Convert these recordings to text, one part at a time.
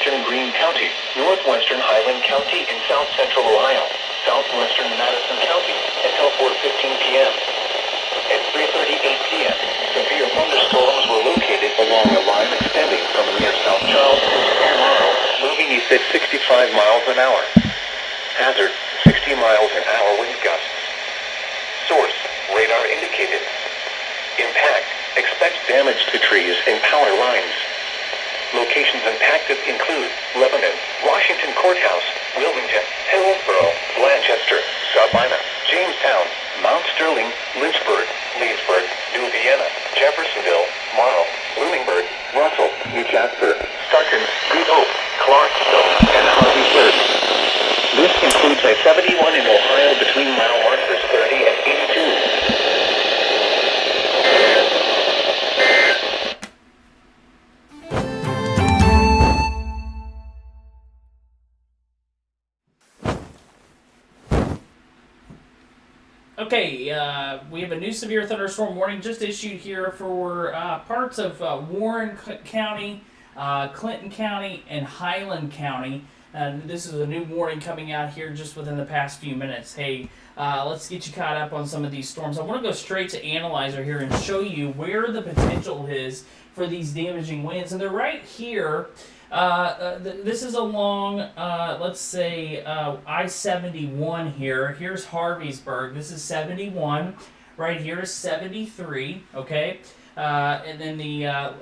southwestern Greene County, northwestern Highland County, and south central Ohio, southwestern Madison County until 4:15 p.m. At 3:38 p.m., severe thunderstorms were located along a line extending from near South Charleston to Carlisle, moving east at 65 miles an hour. Hazard, 60 miles an hour wind gusts. Source, radar indicated. Impact, expect damage to trees and power lines. Locations impacted include Lebanon, Washington Courthouse, Wilmington, Hillsborough, Blanchester, Sabina, Jamestown, Mount Sterling, Lynchburg, Leesburg, New Vienna, Jeffersonville, Marl, Bloomingburg, Russell, New Jasper, Starkton, Good Hope, Clarksville, and Harveysburg. This includes I-71 in Ohio between mile markers 30 and 82. Okay, we have a new severe thunderstorm warning just issued here for parts of Warren County, Clinton County, and Highland County. This is a new warning coming out here just within the past few minutes. Hey, let's get you caught up on some of these storms. I want to go straight to Analyzer here and show you where the potential is for these damaging winds. And they're right here. This is along, let's say, I-71 here. Here's Harveysburg. This is 71. Right here is 73, okay? And then the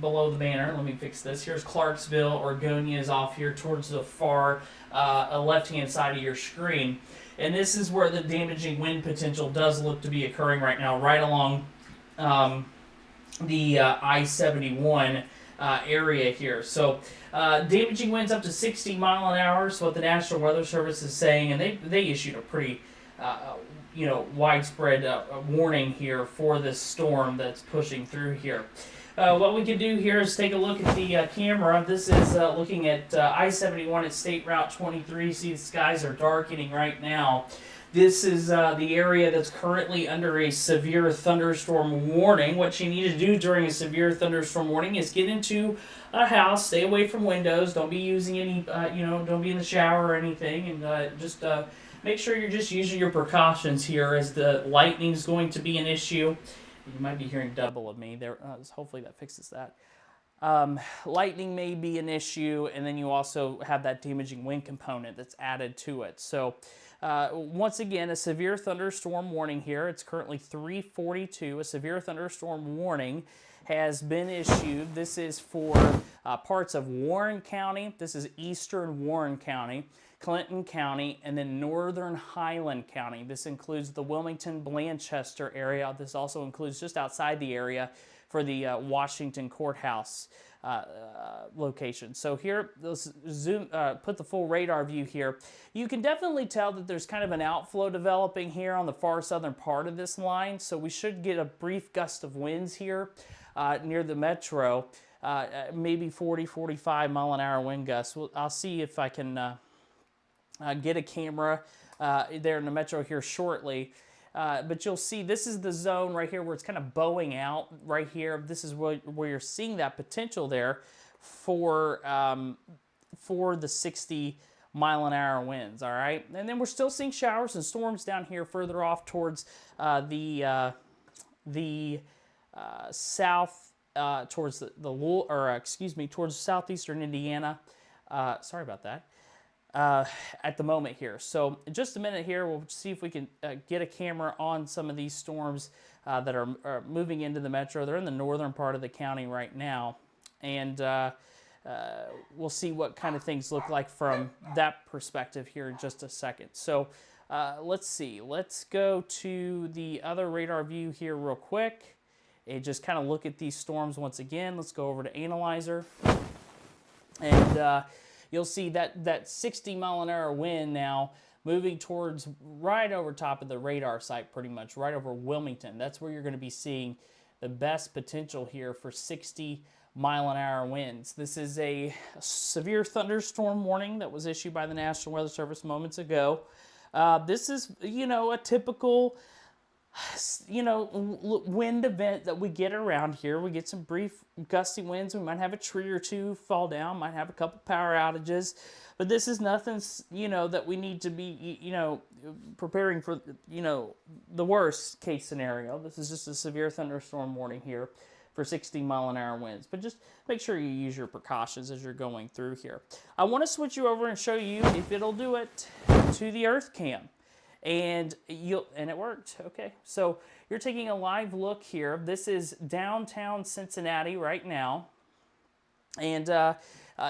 below the banner, let me fix this. Here's Clarksville. Oregonia is off here towards the far left-hand side of your screen. And this is where the damaging wind potential does look to be occurring right now, right along the I-71 area here. So damaging winds up to 60 mile an hour is what the National Weather Service is saying, and they issued a pretty widespread warning here for this storm that's pushing through here. What we can do here is take a look at the camera. This is looking at I-71 at State Route 23. See, the skies are darkening right now. This is the area that's currently under a severe thunderstorm warning. What you need to do during a severe thunderstorm warning is get into a house, stay away from windows, don't be using any, don't be in the shower or anything, and just make sure you're just using your precautions here as the lightning is going to be an issue. You might be hearing double of me there. Hopefully that fixes that. Lightning may be an issue, and then you also have that damaging wind component that's added to it. So once again, a severe thunderstorm warning here. It's currently 3:42. A severe thunderstorm warning has been issued. This is for parts of Warren County. This is eastern Warren County, Clinton County, and then northern Highland County. This includes the Wilmington, Blanchester area. This also includes just outside the area for the Washington Courthouse location. So here, let's zoom, put the full radar view here. You can definitely tell that there's kind of an outflow developing here on the far southern part of this line. So we should get a brief gust of winds here near the metro, maybe 40, 45 mile an hour wind gusts. I'll see if I can get a camera there in the metro here shortly. But you'll see this is the zone right here where it's kind of bowing out right here. This is where you're seeing that potential there for the 60 mile an hour winds, all right? And then we're still seeing showers and storms down here further off towards the south, towards towards southeastern Indiana. Sorry about that. At the moment here. So in just a minute here, we'll see if we can get a camera on some of these storms that are moving into the metro. They're in the northern part of the county right now, and we'll see what kind of things look like from that perspective here in just a second. So let's see. Let's go to the other radar view here real quick and just kind of look at these storms once again. Let's go over to Analyzer, and you'll see that 60 mile an hour wind now moving towards right over top of the radar site, pretty much right over Wilmington. That's where you're going to be seeing the best potential here for 60 mile an hour winds. This is a severe thunderstorm warning that was issued by the National Weather Service moments ago. This is, a typical wind event that we get around here. We get some brief gusty winds. We might have a tree or two fall down, might have a couple power outages, but this is nothing, that we need to be, preparing for, the worst case scenario. This is just a severe thunderstorm warning here for 60-mile-an-hour winds. But just make sure you use your precautions as you're going through here. I want to switch you over and show you, if it'll do it, to the Earth Cam. And it worked. Okay, so you're taking a live look here. This is downtown Cincinnati right now, and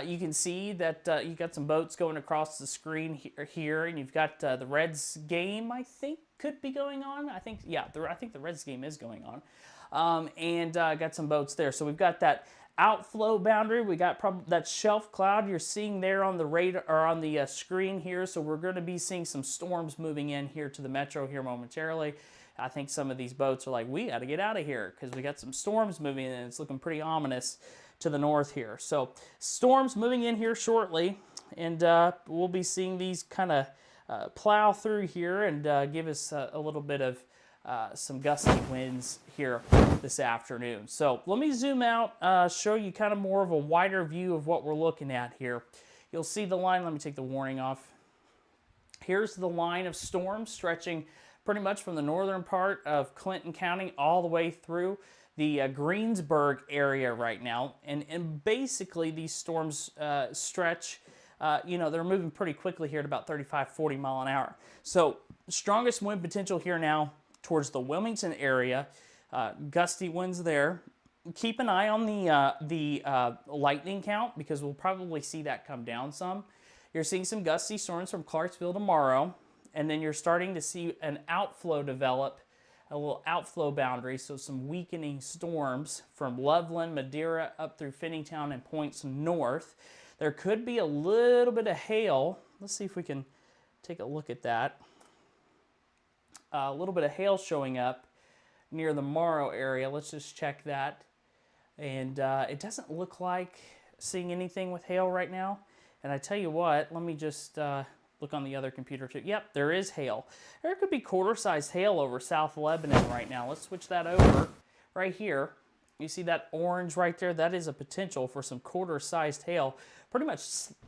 you can see that you got some boats going across the screen here, and you've got the Reds game. I think could be going on. I think the Reds game is going on, and got some boats there. So we've got that outflow boundary. We got that shelf cloud you're seeing there on the radar or on the screen here. So we're going to be seeing some storms moving in here to the metro here momentarily. I think some of these boats are like, we got to get out of here because we got some storms moving in, and it's looking pretty ominous to the north here. So storms moving in here shortly, and we'll be seeing these kind of plow through here and give us a little bit of some gusty winds here this afternoon. So let me zoom out, show you kind of more of a wider view of what we're looking at here. You'll see the line. Let me take the warning off. Here's the line of storms stretching pretty much from the northern part of Clinton County all the way through the Greensburg area right now. And basically these storms stretch, they're moving pretty quickly here at about 35, 40 mile an hour. So strongest wind potential here now towards the Wilmington area, gusty winds there. Keep an eye on the lightning count because we'll probably see that come down some. You're seeing some gusty storms from Clarksville tomorrow, and then you're starting to see an outflow develop, a little outflow boundary, so some weakening storms from Loveland, Madeira, up through Finneytown and points north. There could be a little bit of hail. Let's see if we can take a look at that. A little bit of hail showing up near the Morrow area. Let's just check that. And it doesn't look like seeing anything with hail right now. And I tell you what, let me just look on the other computer too. Yep, there is hail. There could be quarter-sized hail over South Lebanon right now. Let's switch that over right here. You see that orange right there? That is a potential for some quarter-sized hail, pretty much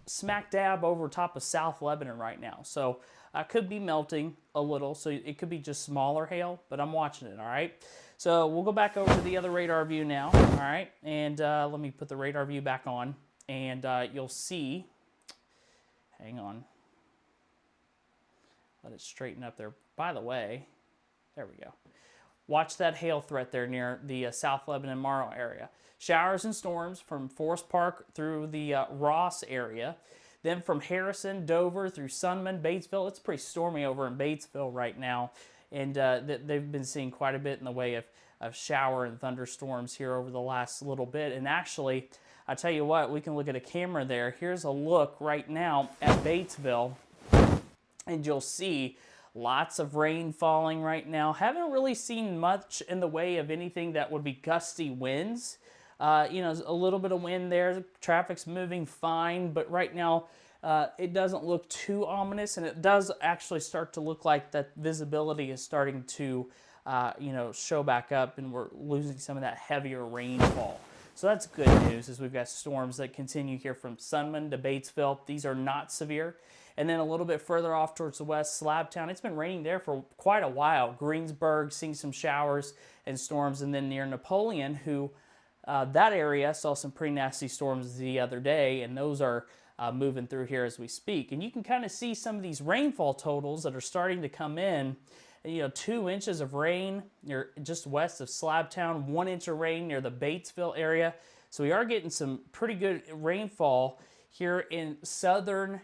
smack dab over top of South Lebanon right now. So could be melting a little, so it could be just smaller hail, but I'm watching it, all right? So we'll go back over to the other radar view now, all right? And let me put the radar view back on, and you'll see, hang on, let it straighten up there. By the way, there we go. Watch that hail threat there near the South Lebanon Morrow area. Showers and storms from Forest Park through the Ross area. Then from Harrison, Dover, through Sunman, Batesville. It's pretty stormy over in Batesville right now. And they've been seeing quite a bit in the way of shower and thunderstorms here over the last little bit. And actually, I tell you what, we can look at a camera there. Here's a look right now at Batesville. And you'll see lots of rain falling right now. Haven't really seen much in the way of anything that would be gusty winds. A little bit of wind there. Traffic's moving fine, but right now it doesn't look too ominous, and it does actually start to look like that visibility is starting to, show back up, and we're losing some of that heavier rainfall. So that's good news, as we've got storms that continue here from Sunman to Batesville. These are not severe. And then a little bit further off towards the west, Slabtown. It's been raining there for quite a while. Greensburg, seeing some showers and storms. And then near Napoleon, that area saw some pretty nasty storms the other day, and those are moving through here as we speak. And you can kind of see some of these rainfall totals that are starting to come in. 2 inches of rain near just west of Slabtown, 1 inch of rain near the Batesville area. So we are getting some pretty good rainfall here in southern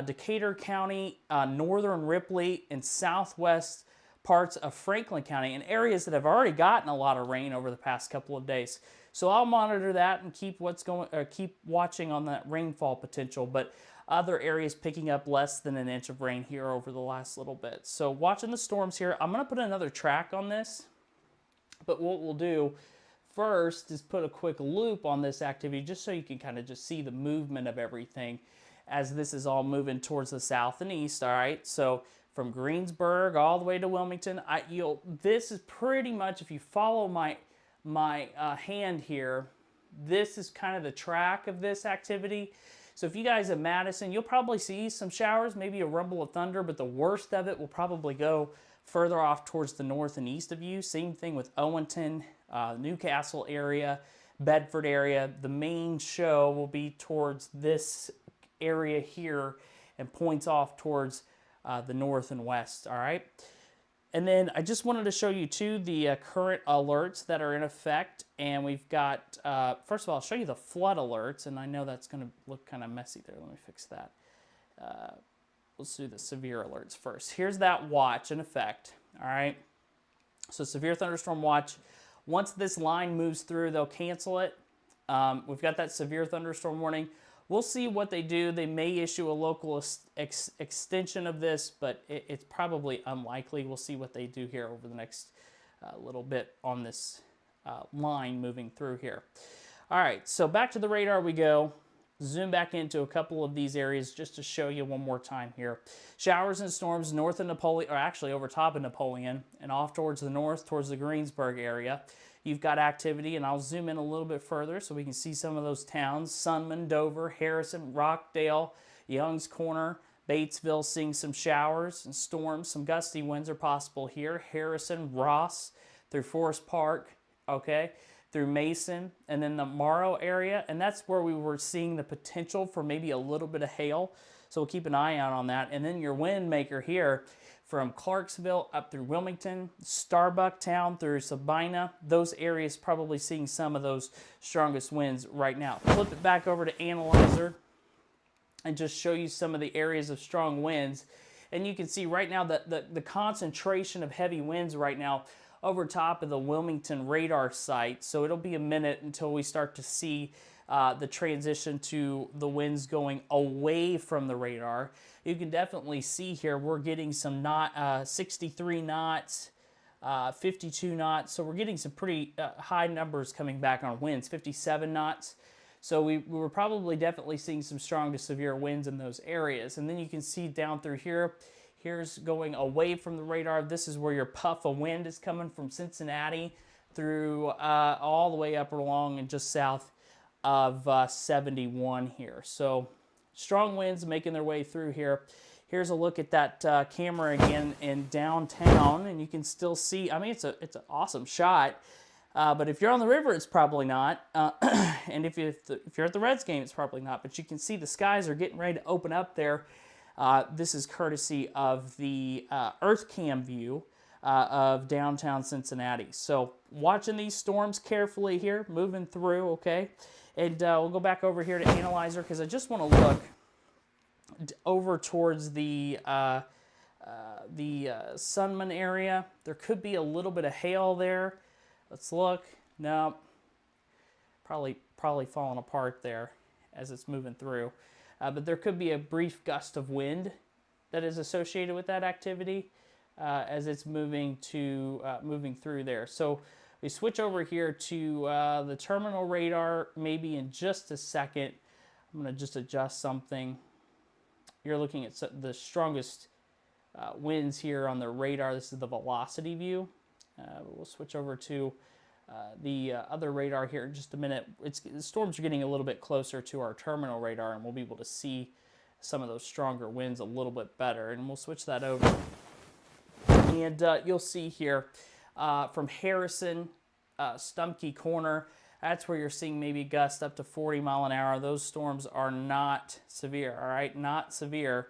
Decatur County, northern Ripley, and southwest parts of Franklin County, and areas that have already gotten a lot of rain over the past couple of days. So I'll monitor that and keep watching on that rainfall potential, but other areas picking up less than an inch of rain here over the last little bit. So watching the storms here, I'm going to put another track on this, but what we'll do first is put a quick loop on this activity just so you can kind of just see the movement of everything as this is all moving towards the south and east, all right? So from Greensburg all the way to Wilmington. This is pretty much, if you follow my hand here, this is kind of the track of this activity. So if you guys at Madison, you'll probably see some showers, maybe a rumble of thunder, but the worst of it will probably go further off towards the north and east of you. Same thing with Owenton, Newcastle area, Bedford area. The main show will be towards this area here and points off towards the north and west, all right? And then I just wanted to show you too the current alerts that are in effect. And we've got, first of all, I'll show you the flood alerts. And I know that's going to look kind of messy there. Let me fix that. Let's do the severe alerts first. Here's that watch in effect, all right? So severe thunderstorm watch. Once this line moves through, they'll cancel it. We've got that severe thunderstorm warning. We'll see what they do. They may issue a local extension of this, but it's probably unlikely. We'll see what they do here over the next little bit on this line moving through here. All right, so back to the radar we go. Zoom back into a couple of these areas just to show you one more time here. Showers and storms north of Napoleon, or actually over top of Napoleon, and off towards the north, towards the Greensburg area. You've got activity, and I'll zoom in a little bit further so we can see some of those towns. Sunman, Dover, Harrison, Rockdale, Young's Corner, Batesville, seeing some showers and storms. Some gusty winds are possible here. Harrison, Ross, through Forest Park, okay, through Mason, and then the Morrow area, and that's where we were seeing the potential for maybe a little bit of hail, so we'll keep an eye out on that. And then your wind maker here from Clarksville up through Wilmington, Starbucktown through Sabina, those areas probably seeing some of those strongest winds right now. Flip it back over to Analyzer and just show you some of the areas of strong winds. And you can see right now that the concentration of heavy winds right now over top of the Wilmington radar site. So it'll be a minute until we start to see the transition to the winds going away from the radar. You can definitely see here we're getting some 63 knots, 52 knots. So we're getting some pretty high numbers coming back on winds, 57 knots. So we were probably definitely seeing some strong to severe winds in those areas. And then you can see down through here, here's going away from the radar. This is where your puff of wind is coming from Cincinnati through all the way up along and just south of 71 here. So strong winds making their way through here. Here's a look at that camera again in downtown, and you can still see, I mean, it's an awesome shot. But if you're on the river, it's probably not. And if you're at the Reds game, it's probably not. But you can see the skies are getting ready to open up there. This is courtesy of the EarthCam view of downtown Cincinnati. So watching these storms carefully here, moving through, okay? And we'll go back over here to Analyzer because I just want to look over towards the Sunman area. There could be a little bit of hail there. Let's look. No, probably falling apart there as it's moving through. But there could be a brief gust of wind that is associated with that activity as it's moving through there. So we switch over here to the terminal radar maybe in just a second. I'm going to just adjust something. You're looking at the strongest winds here on the radar. This is the velocity view. We'll switch over to the other radar here in just a minute. The storms are getting a little bit closer to our terminal radar, and we'll be able to see some of those stronger winds a little bit better. And we'll switch that over. And you'll see here from Harrison, Stumpke Corner, that's where you're seeing maybe gusts up to 40 mile an hour. Those storms are not severe, all right? Not severe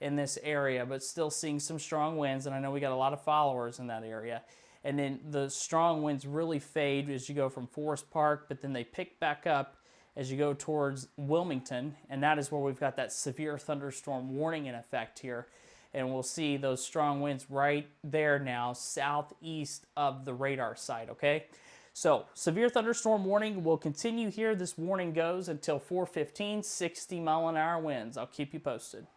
in this area, but still seeing some strong winds. And I know we got a lot of followers in that area. And then the strong winds really fade as you go from Forest Park, but then they pick back up as you go towards Wilmington. And that is where we've got that severe thunderstorm warning in effect here. And we'll see those strong winds right there now, southeast of the radar site, okay? So, severe thunderstorm warning will continue here. This warning goes until 4:15, 60 mile an hour winds. I'll keep you posted.